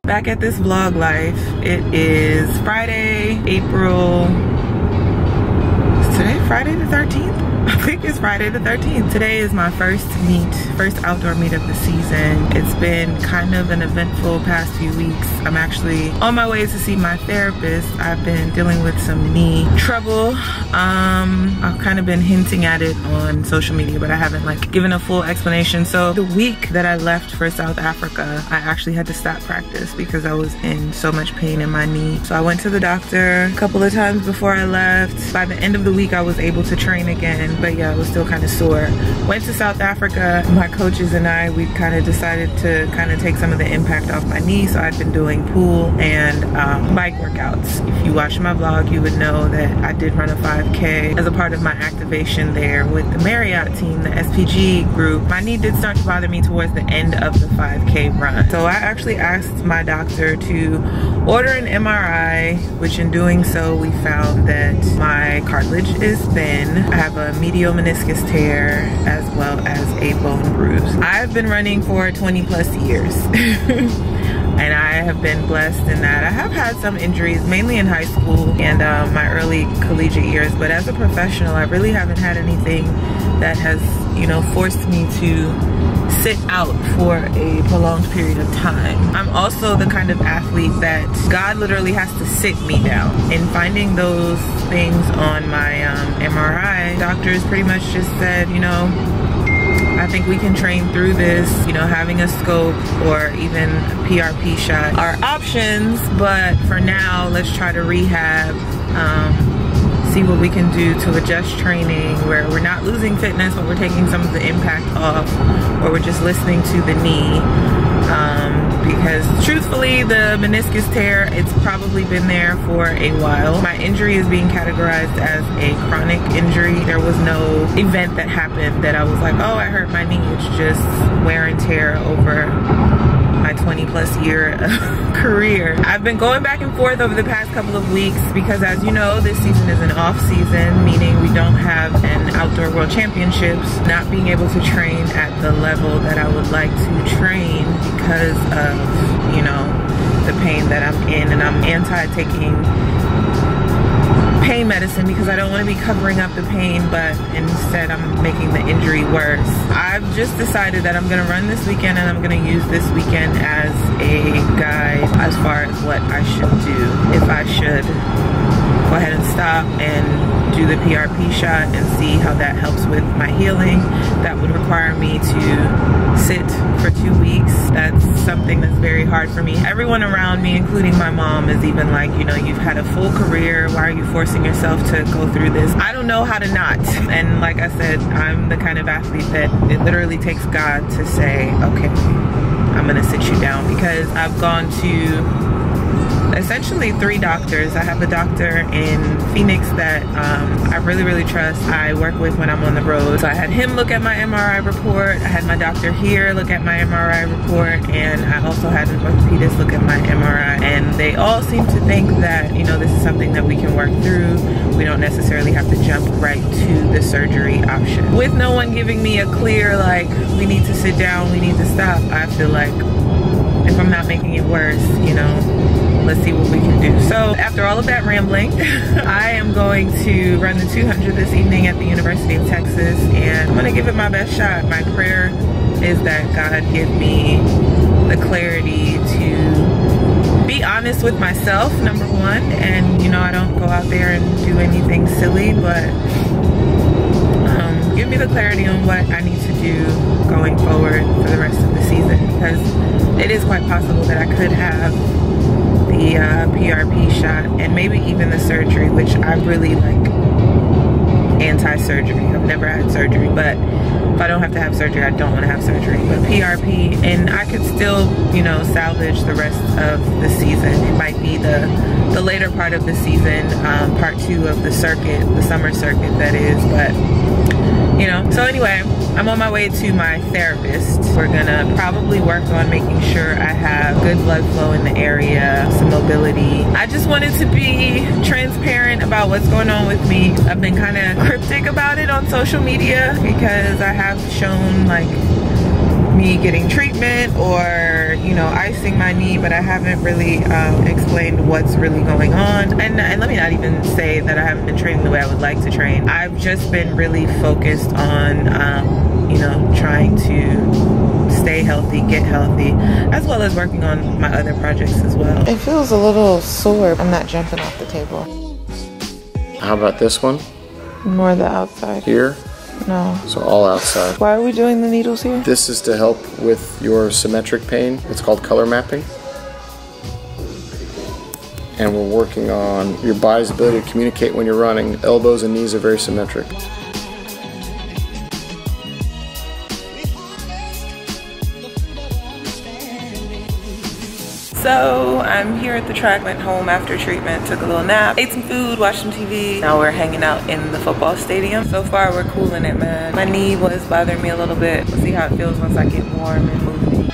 back at this vlog life. It is Friday, April, is today Friday the 13th? I think it's Friday the 13th. Today is my first outdoor meet of the season. It's been kind of an eventful past few weeks. I'm actually on my way to see my therapist. I've been dealing with some knee trouble. I've kind of been hinting at it on social media, but I haven't like given a full explanation. So the week that I left for South Africa, I actually had to stop practice because I was in so much pain in my knee. So I went to the doctor a couple of times before I left. By the end of the week, I was able to train again, but yeah, it was still kind of sore. Went to South Africa. My coaches and I, we kind of decided to kind of take some of the impact off my knee. So I've been doing pool and bike workouts. If you watch my vlog, you would know that I did run a 5K as a part of my activation there with the Marriott team, the SPG group. My knee did start to bother me towards the end of the 5K run. So I actually asked my doctor to order an MRI, which in doing so, we found that my cartilage is thin. I have a medial meniscus tear as well as a bone bruise. I've been running for 20 plus years. And I have been blessed in that I have had some injuries, mainly in high school and my early collegiate years, but as a professional, I really haven't had anything that has, you know, forced me to sit out for a prolonged period of time. I'm also the kind of athlete that God literally has to sit me down. In finding those things on my MRI, doctors pretty much just said, you know, I think we can train through this, you know, having a scope or even a PRP shot are options, but for now, let's try to rehab, see what we can do to adjust training where we're not losing fitness, but we're taking some of the impact off, or we're just listening to the knee. Because truthfully, the meniscus tear, it's probably been there for a while. My injury is being categorized as a chronic injury. There was no event that happened that I was like, oh, I hurt my knee. It's just wear and tear over my 20 plus year career. I've been going back and forth over the past couple of weeks because, as you know, this season is an off season, meaning we don't have an outdoor world championships. Not being able to train at the level that I would like to train because of, you know, the pain that I'm in, and I'm anti-taking pain medicine because I don't want to be covering up the pain, but instead I'm making the injury worse. I've just decided that I'm going to run this weekend, and I'm going to use this weekend as a guide as far as what I should do. If I should go ahead and stop and do the PRP shot and see how that helps with my healing. That would require me to sit for 2 weeks. That's something that's very hard for me. Everyone around me, including my mom, is even like, you know, you've had a full career. Why are you forcing yourself to go through this? I don't know how to not. And like I said, I'm the kind of athlete that it literally takes God to say, okay, I'm gonna sit you down, because I've gone to essentially 3 doctors. I have a doctor in Phoenix that I really trust. I work with when I'm on the road. So I had him look at my MRI report. I had my doctor here look at my MRI report, and I also had an orthopedist look at my MRI. And they all seem to think that, you know, this is something that we can work through. We don't necessarily have to jump right to the surgery option. With no one giving me a clear, like, we need to sit down, we need to stop, I feel like if I'm not making it worse, you know, let's see what we can do. So after all of that rambling, I am going to run the 200 this evening at the University of Texas, and I'm gonna give it my best shot. My prayer is that God give me the clarity to be honest with myself, number one, and you know, I don't go out there and do anything silly, but give me the clarity on what I need to do going forward for the rest of the season, because it is quite possible that I could have the PRP shot and maybe even the surgery, which I really like anti-surgery. I've never had surgery, but if I don't have to have surgery, I don't want to have surgery. But PRP, and I could still, you know, salvage the rest of the season. It might be the later part of the season, part 2 of the circuit, the summer circuit that is, but you know. So anyway, I'm on my way to my therapist. We're gonna probably work on making sure I have good blood flow in the area, some mobility. I just wanted to be transparent about what's going on with me. I've been kind of cryptic about it on social media because I have shown like me getting treatment or, you know, know, icing my knee, but I haven't really explained what's really going on. And let me not even say that I haven't been training the way I would like to train. I've just been really focused on, you know, trying to stay healthy, get healthy, as well as working on my other projects as well. It feels a little sore. I'm not jumping off the table. How about this one? More the outside. Here? No. So all outside. Why are we doing the needles here? This is to help with your symmetric pain. It's called color mapping. And we're working on your body's ability to communicate when you're running. Elbows and knees are very symmetric. So I'm here at the track, went home after treatment, took a little nap, ate some food, watched some TV. Now we're hanging out in the football stadium. So far we're cooling it, man. My knee was bothering me a little bit. We'll see how it feels once I get warm and moving.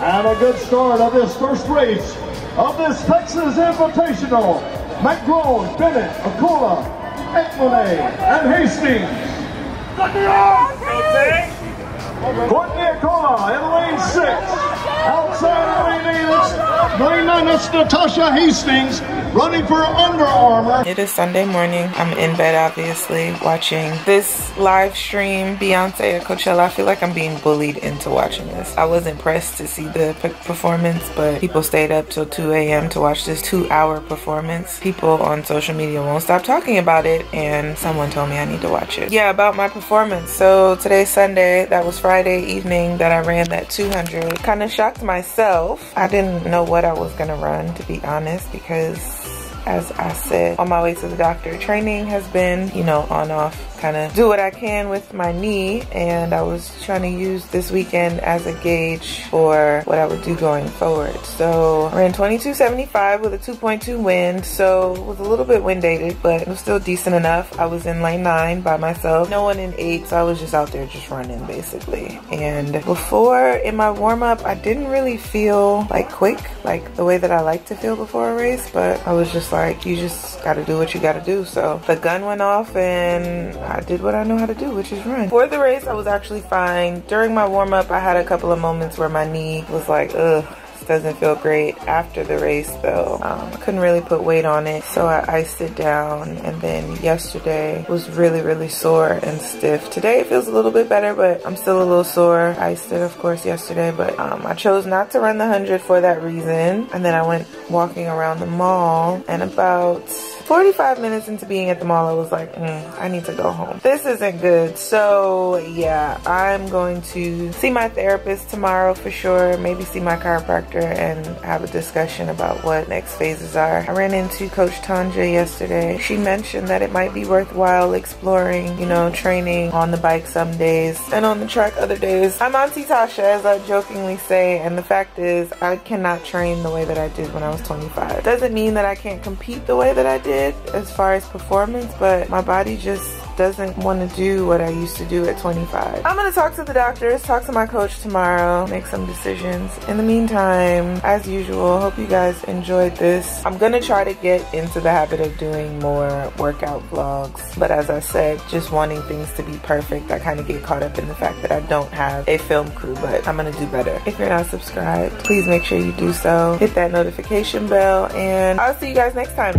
And a good start of this first race of this Texas Invitational. McGrone, Bennett, Acola, Ekmane, and Hastings. Courtney Acola in lane 6. Outside lane 9, that's Natasha Hastings running for Under Armour. It is Sunday morning. I'm in bed, obviously, watching this live stream, Beyonce at Coachella. I feel like I'm being bullied into watching this. I wasn't pressed to see the performance, but people stayed up till 2 a.m. to watch this 2-hour performance. People on social media won't stop talking about it, and someone told me I need to watch it. Yeah, about my performance. So today's Sunday. That was Friday evening that I ran that 200. Kind of shocked myself. I didn't know what I was gonna run, to be honest, because as I said on my way to the doctor, training has been, you know, on off, kind of do what I can with my knee, and I was trying to use this weekend as a gauge for what I would do going forward. So I ran 22.75 with a 2.2 wind, so it was a little bit wind dated, but it was still decent enough. I was in lane 9 by myself, no one in 8, so I was just out there just running basically. And before, in my warm-up, I didn't really feel like quick, like the way that I like to feel before a race, but I was just like, you just gotta do what you gotta do. So the gun went off and I did what I know how to do, which is run. For the race, I was actually fine. During my warm-up, I had a couple of moments where my knee was like, ugh, this doesn't feel great. After the race, though, I couldn't really put weight on it, so I iced it down. And then yesterday was really, really sore and stiff. Today, it feels a little bit better, but I'm still a little sore. I iced it, of course, yesterday, but I chose not to run the 100 for that reason. And then I went walking around the mall, and about 45 minutes into being at the mall, I was like, I need to go home. This isn't good. So yeah, I'm going to see my therapist tomorrow for sure. Maybe see my chiropractor and have a discussion about what next phases are. I ran into Coach Tanja yesterday. She mentioned that it might be worthwhile exploring, you know, training on the bike some days and on the track other days. I'm Auntie Tasha, as I jokingly say, and the fact is I cannot train the way that I did when I was 25. Doesn't mean that I can't compete the way that I did as far as performance, but my body just doesn't want to do what I used to do at 25. I'm gonna talk to the doctors, talk to my coach tomorrow, make some decisions. In the meantime, as usual, hope you guys enjoyed this. I'm gonna try to get into the habit of doing more workout vlogs, but as I said, just wanting things to be perfect, I kind of get caught up in the fact that I don't have a film crew, but I'm gonna do better. If you're not subscribed, please make sure you do so. Hit that notification bell, and I'll see you guys next time.